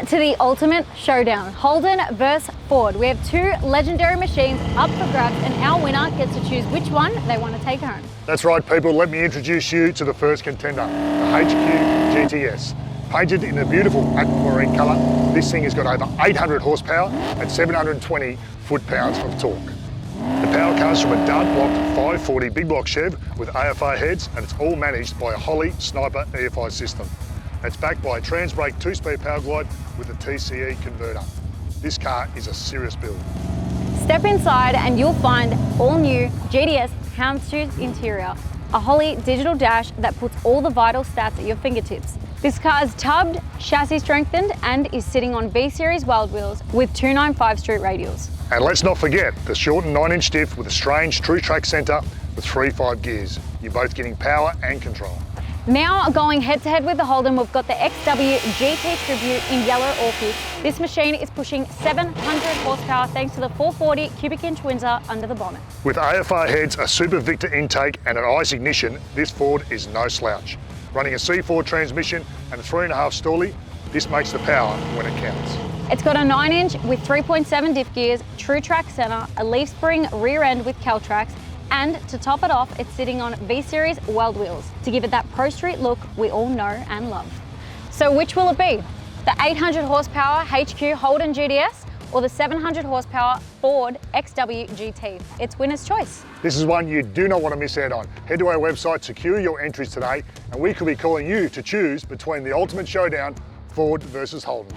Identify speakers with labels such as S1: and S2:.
S1: to the ultimate showdown, Holden versus Ford. We have two legendary machines up for grabs and our winner gets to choose which one they want to take home.
S2: That's right, people. Let me introduce you to the first contender, the HQ GTS. Painted in a beautiful aquamarine colour, this thing has got over 800 horsepower and 720 foot-pounds of torque. The power comes from a dart-blocked 540 big block Chev with AFR heads, and it's all managed by a Holly Sniper EFI system. It's backed by a Transbrake 2-speed power glide with a TCE converter. This car is a serious build.
S1: Step inside and you'll find all new GTS houndstooth interior, a Holly digital dash that puts all the vital stats at your fingertips. This car is tubbed, chassis strengthened, and is sitting on V-Series wild wheels with 295 street radials.
S2: And let's not forget the shortened 9-inch diff with a strange true track centre with 3/5 gears. You're both getting power and control.
S1: Now going head to head with the Holden, we've got the XW GT Tribute in yellow orchid. This machine is pushing 700 horsepower thanks to the 440 cubic inch Windsor under the bonnet.
S2: With AFR heads, a Super Victor intake and an ICE ignition, this Ford is no slouch. Running a C4 transmission and a 3.5 stallie, this makes the power when it counts.
S1: It's got a 9-inch with 3.7 diff gears, true track centre, a leaf spring rear end with Caltrax, and to top it off, it's sitting on V-Series wild wheels to give it that Pro Street look we all know and love. So which will it be? The 800 horsepower HQ Holden GTS or the 700 horsepower Ford XW GT? It's winner's choice.
S2: This is one you do not want to miss out on. Head to our website, secure your entries today, and we could be calling you to choose between the ultimate showdown, Ford versus Holden.